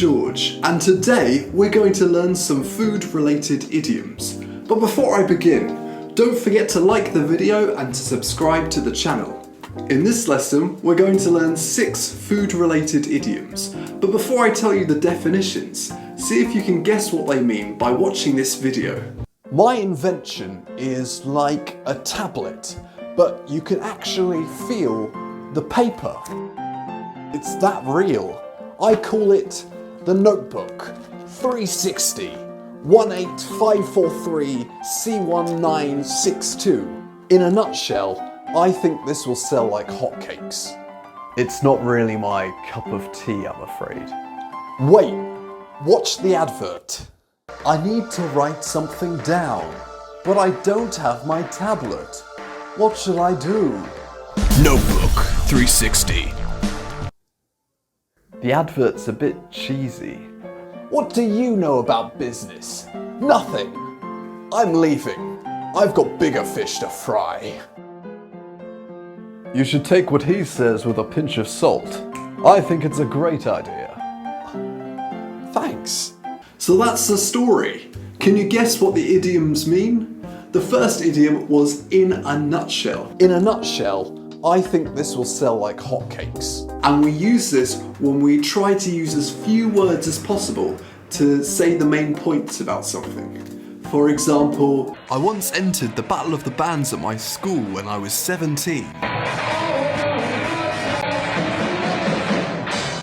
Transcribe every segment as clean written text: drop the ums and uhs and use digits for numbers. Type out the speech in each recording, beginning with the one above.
George, and today we're going to learn some food-related idioms. But before I begin, don't forget to like the video and to subscribe to the channel. In this lesson, we're going to learn 6 food-related idioms. But before I tell you the definitions, see if you can guess what they mean by watching this video. My invention is like a tablet, but you can actually feel the paper. It's that real. I call it the Notebook 360 18543 C1962. In a nutshell, I think this will sell like hotcakes. It's not really my cup of tea, I'm afraid. Wait, watch the advert. I need to write something down, but I don't have my tablet. What should I do? Notebook 360. The advert's a bit cheesy. What do you know about business? Nothing. I'm leaving. I've got bigger fish to fry. You should take what he says with a pinch of salt. I think it's a great idea. Thanks. So that's the story. Can you guess what the idioms mean? The first idiom was in a nutshell. In a nutshell, I think this will sell like hotcakes. And we use this when we try to use as few words as possible to say the main points about something. For example, I once entered the Battle of the Bands at my school when I was 17. I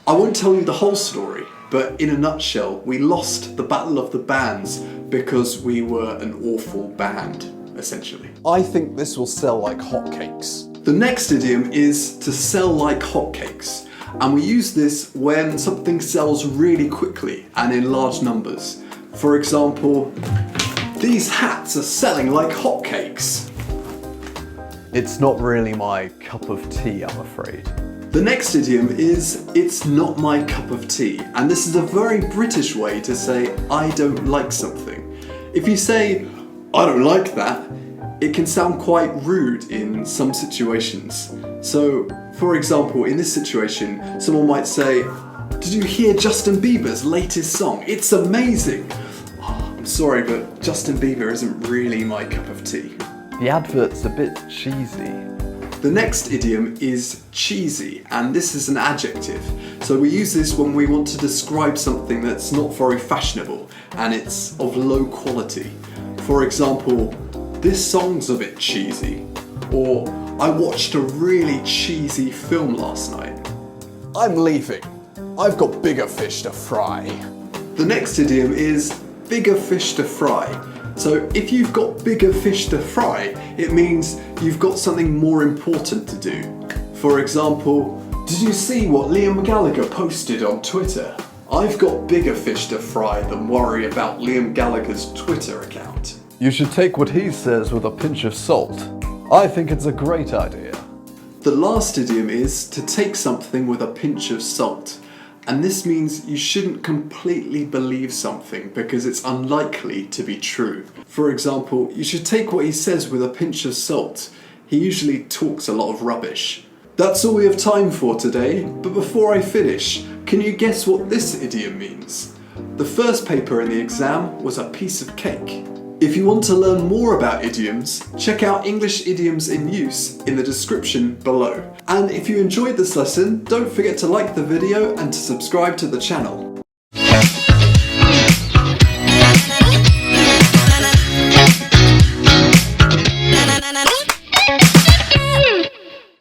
won't tell you the whole story, but in a nutshell, we lost the Battle of the Bands because we were an awful band, essentially. I think this will sell like hotcakes. The next idiom is to sell like hotcakes, and we use this when something sells really quickly and in large numbers. For example, these hats are selling like hotcakes. It's not really my cup of tea, I'm afraid. The next idiom is, it's not my cup of tea, and this is a very British way to say, I don't like something. If you say, I don't like that, it can sound quite rude in some situations. So, for example, in this situation, someone might say, did you hear Justin Bieber's latest song? It's amazing! Oh, I'm sorry, but Justin Bieber isn't really my cup of tea. The advert's a bit cheesy. The next idiom is cheesy, and this is an adjective. So we use this when we want to describe something that's not very fashionable and it's of low quality. For example, this song's a bit cheesy, or I watched a really cheesy film last night. I'm leaving. I've got bigger fish to fry. The next idiom is bigger fish to fry. So if you've got bigger fish to fry, it means you've got something more important to do. For example, did you see what Liam Gallagher posted on Twitter? I've got bigger fish to fry than worry about Liam Gallagher's Twitter account. You should take what he says with a pinch of salt. I think it's a great idea. The last idiom is to take something with a pinch of salt. And this means you shouldn't completely believe something because it's unlikely to be true. For example, you should take what he says with a pinch of salt. He usually talks a lot of rubbish. That's all we have time for today, but before I finish, can you guess what this idiom means? The first paper in the exam was a piece of cake. If you want to learn more about idioms, check out English Idioms in Use in the description below. And if you enjoyed this lesson, don't forget to like the video and to subscribe to the channel.